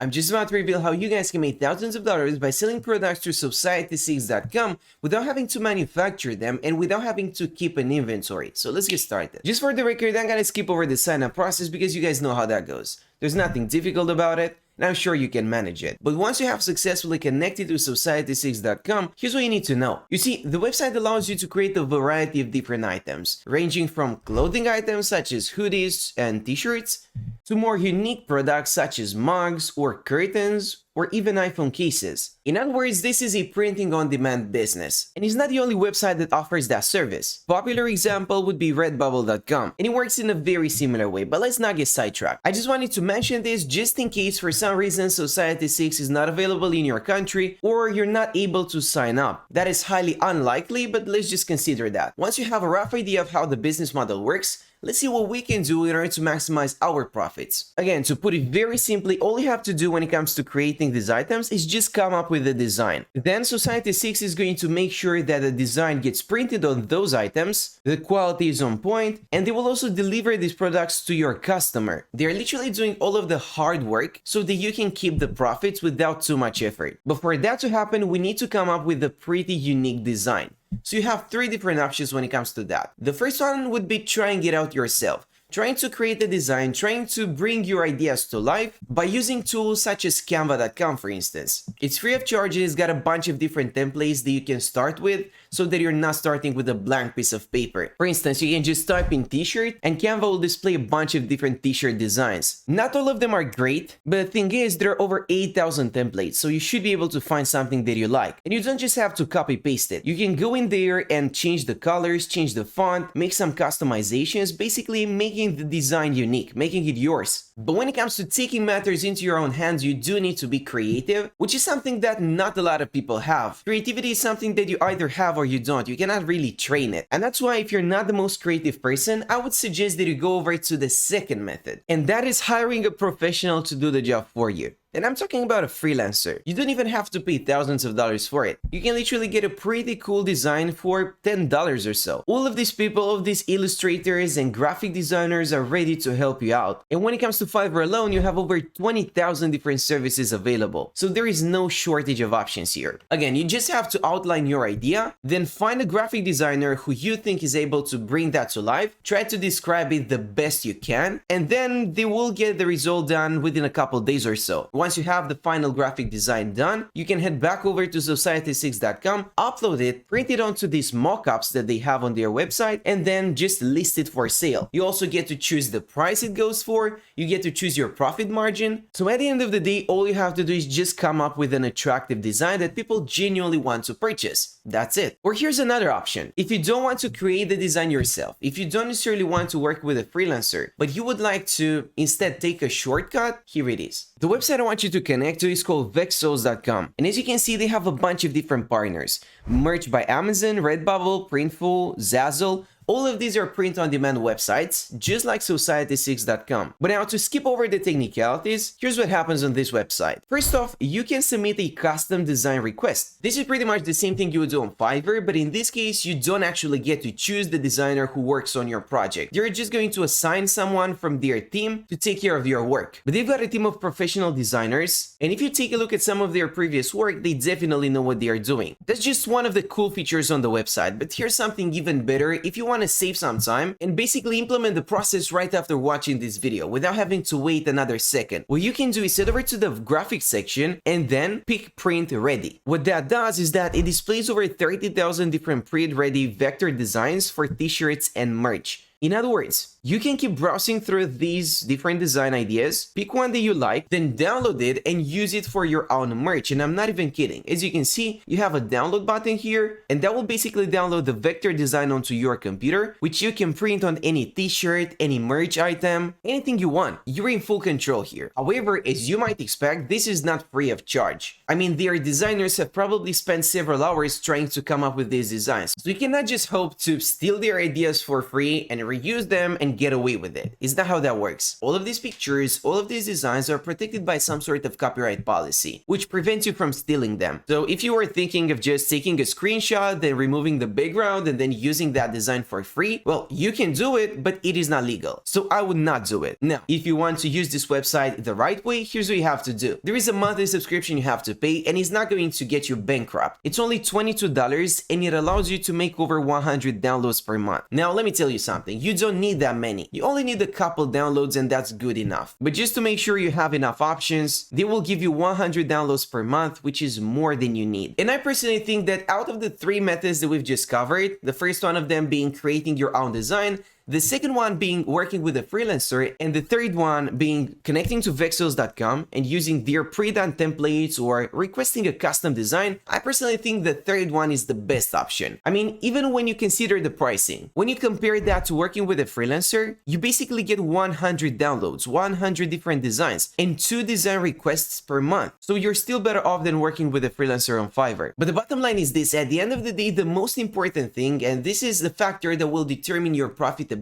I'm just about to reveal how you guys can make thousands of dollars by selling products through Society6.com without having to manufacture them and without having to keep an inventory. So let's get started. Just for the record, I'm gonna skip over the sign up process because you guys know how that goes. There's nothing difficult about it, and I'm sure you can manage it. But once you have successfully connected to Society6.com, here's what you need to know. You see, the website allows you to create a variety of different items, ranging from clothing items such as hoodies and t-shirts, to more unique products such as mugs or curtains, or even iPhone cases. In other words, this is a printing on demand business, and it's not the only website that offers that service. Popular example would be Redbubble.com, and it works in a very similar way, but let's not get sidetracked. I just wanted to mention this just in case for some reason Society6 is not available in your country or you're not able to sign up. That is highly unlikely, but let's just consider that. Once you have a rough idea of how the business model works, let's see what we can do in order to maximize our profits. Again, to put it very simply, all you have to do when it comes to creating these items is just come up with a design. Then Society6 is going to make sure that the design gets printed on those items, the quality is on point, and they will also deliver these products to your customer. They're literally doing all of the hard work so that you can keep the profits without too much effort. But for that to happen, we need to come up with a pretty unique design. So you have three different options when it comes to that. The first one would be trying it out yourself. Trying to create a design, trying to bring your ideas to life by using tools such as Canva.com, for instance. It's free of charge and it's got a bunch of different templates that you can start with so that you're not starting with a blank piece of paper. For instance, you can just type in t-shirt and Canva will display a bunch of different t-shirt designs. Not all of them are great, but the thing is there are over 8,000 templates, so you should be able to find something that you like. And you don't just have to copy paste it. You can go in there and change the colors, change the font, make some customizations, basically making the design unique, making it yours. But when it comes to taking matters into your own hands, you do need to be creative, which is something that not a lot of people have. Creativity is something that you either have or you don't. You cannot really train it. And that's why if you're not the most creative person, I would suggest that you go over to the second method. And that is hiring a professional to do the job for you. And I'm talking about a freelancer. You don't even have to pay thousands of dollars for it. You can literally get a pretty cool design for $10 or so. All of these people, all of these illustrators and graphic designers are ready to help you out. And when it comes to Fiverr alone, you have over 20,000 different services available. So there is no shortage of options here. Again, you just have to outline your idea, then find a graphic designer who you think is able to bring that to life, try to describe it the best you can, and then they will get the result done within a couple days or so. Once you have the final graphic design done, you can head back over to Society6.com, upload it, print it onto these mockups that they have on their website, and then just list it for sale. You also get to choose the price it goes for, you get to choose your profit margin. So at the end of the day, all you have to do is just come up with an attractive design that people genuinely want to purchase. That's it. Or here's another option. If you don't want to create the design yourself, if you don't necessarily want to work with a freelancer, but you would like to instead take a shortcut, here it is. The website I want you to connect to is called Vexels.com. And as you can see, they have a bunch of different partners. Merch by Amazon, Redbubble, Printful, Zazzle. All of these are print-on-demand websites, just like Society6.com. But now to skip over the technicalities, here's what happens on this website. First off, you can submit a custom design request. This is pretty much the same thing you would do on Fiverr, but in this case, you don't actually get to choose the designer who works on your project. They're just going to assign someone from their team to take care of your work. But they've got a team of professional designers, and if you take a look at some of their previous work, they definitely know what they are doing. That's just one of the cool features on the website, but here's something even better if you want to save some time and basically implement the process right after watching this video without having to wait another second. What you can do is head over to the graphics section and then pick print ready. What that does is that it displays over 30,000 different print-ready vector designs for t-shirts and merch. In other words, you can keep browsing through these different design ideas, pick one that you like, then download it and use it for your own merch. And I'm not even kidding. As you can see, you have a download button here, and that will basically download the vector design onto your computer, which you can print on any t-shirt, any merch item, anything you want. You're in full control here. However, as you might expect, this is not free of charge. I mean, their designers have probably spent several hours trying to come up with these designs. So you cannot just hope to steal their ideas for free and reuse them and get away with it. It's not how that works. All of these pictures, all of these designs are protected by some sort of copyright policy, which prevents you from stealing them. So if you were thinking of just taking a screenshot, then removing the background and then using that design for free, well, you can do it, but it is not legal. So I would not do it. Now, if you want to use this website the right way, here's what you have to do. There is a monthly subscription you have to pay, and it's not going to get you bankrupt. It's only $22 and it allows you to make over 100 downloads per month. Now, let me tell you something. You don't need that many. You only need a couple downloads and that's good enough. But just to make sure you have enough options, they will give you 100 downloads per month, which is more than you need. And I personally think that out of the 3 methods that we've just covered, the first one of them being creating your own design, the second one being working with a freelancer, and the third one being connecting to Vexels.com and using their pre-done templates or requesting a custom design, I personally think the third one is the best option. I mean, even when you consider the pricing, when you compare that to working with a freelancer, you basically get 100 downloads, 100 different designs, and 2 design requests per month. So you're still better off than working with a freelancer on Fiverr. But the bottom line is this: at the end of the day, the most important thing, and this is the factor that will determine your profitability,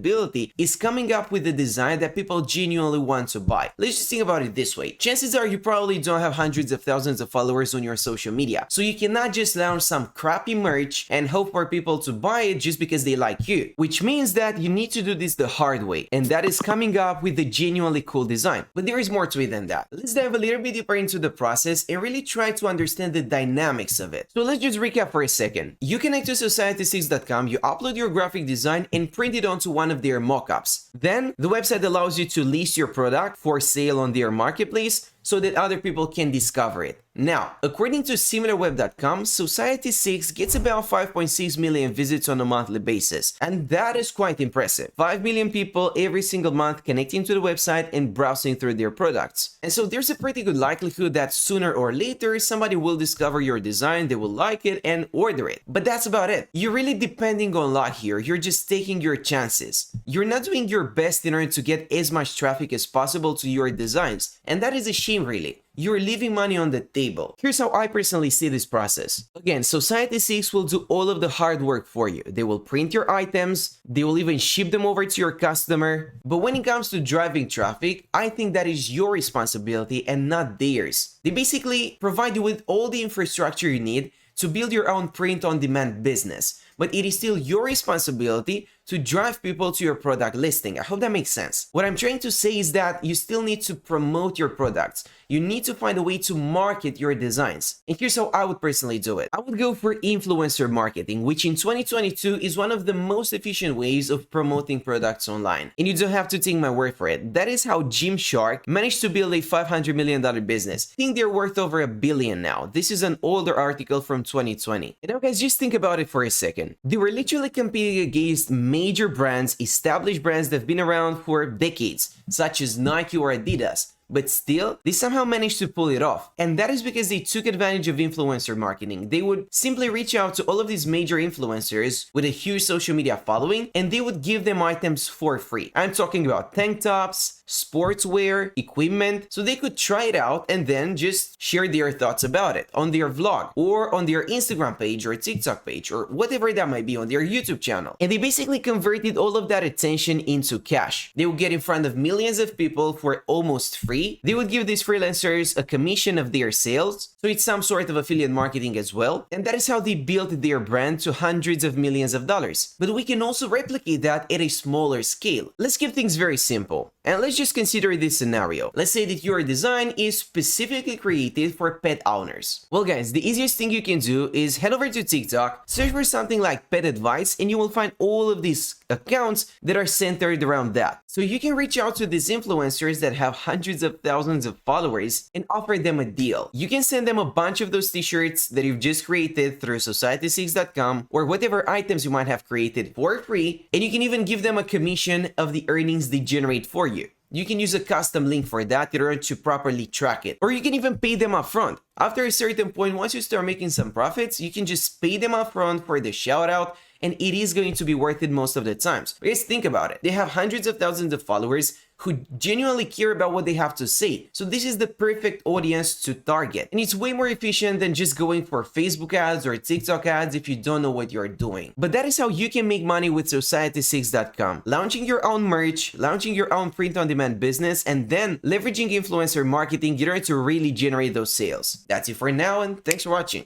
is coming up with a design that people genuinely want to buy. Let's just think about it this way. Chances are you probably don't have hundreds of thousands of followers on your social media. So you cannot just launch some crappy merch and hope for people to buy it just because they like you. Which means that you need to do this the hard way. And that is coming up with a genuinely cool design. But there is more to it than that. Let's dive a little bit deeper into the process and really try to understand the dynamics of it. So let's just recap for a second. You connect to Society6.com, you upload your graphic design and print it onto one of their mockups. Then the website allows you to list your product for sale on their marketplace so that other people can discover it. Now, according to SimilarWeb.com, Society6 gets about 5.6 million visits on a monthly basis, and that is quite impressive. 5 million people every single month connecting to the website and browsing through their products. And so there's a pretty good likelihood that sooner or later somebody will discover your design, they will like it and order it. But that's about it. You're really depending on luck here. You're just taking your chances. You're not doing your best in order to get as much traffic as possible to your designs, and that is a shame, really. You're leaving money on the table. Here's how I personally see this process. Again, Society6 will do all of the hard work for you. They will print your items, they will even ship them over to your customer. But when it comes to driving traffic, I think that is your responsibility and not theirs. They basically provide you with all the infrastructure you need to build your own print-on-demand business. But it is still your responsibility to drive people to your product listing. I hope that makes sense. What I'm trying to say is that you still need to promote your products. You need to find a way to market your designs. And here's how I would personally do it. I would go for influencer marketing, which in 2022 is one of the most efficient ways of promoting products online. And you don't have to take my word for it. That is how Gymshark managed to build a $500 million business. I think they're worth over $1 billion now. This is an older article from 2020. And now guys, just think about it for a second. They were literally competing against major brands, established brands that have been around for decades, such as Nike or Adidas. But still, they somehow managed to pull it off. And that is because they took advantage of influencer marketing. They would simply reach out to all of these major influencers with a huge social media following, and they would give them items for free. I'm talking about tank tops, sportswear, equipment, so they could try it out and then just share their thoughts about it on their vlog or on their Instagram page or TikTok page or whatever that might be on their YouTube channel. And they basically converted all of that attention into cash. They would get in front of millions of people for almost free. They would give these freelancers a commission of their sales, so it's some sort of affiliate marketing as well, and that is how they built their brand to hundreds of millions of dollars. But we can also replicate that at a smaller scale. Let's keep things very simple, and let's just consider this scenario. Let's say that your design is specifically created for pet owners. Well guys, the easiest thing you can do is head over to TikTok, search for something like pet advice, and you will find all of these accounts that are centered around that. So you can reach out to these influencers that have hundreds of thousands of followers and offer them a deal. You can send them a bunch of those t-shirts that you've just created through Society6.com or whatever items you might have created for free, and you can even give them a commission of the earnings they generate for you. You can use a custom link for that in order to properly track it. Or you can even pay them upfront. After a certain point, once you start making some profits, you can just pay them upfront for the shout out and it is going to be worth it most of the times. Because think about it, they have hundreds of thousands of followers who genuinely care about what they have to say. So this is the perfect audience to target. And it's way more efficient than just going for Facebook ads or TikTok ads if you don't know what you're doing. But that is how you can make money with Society6.com. Launching your own merch, launching your own print-on-demand business, and then leveraging influencer marketing in order to really generate those sales. That's it for now, and thanks for watching.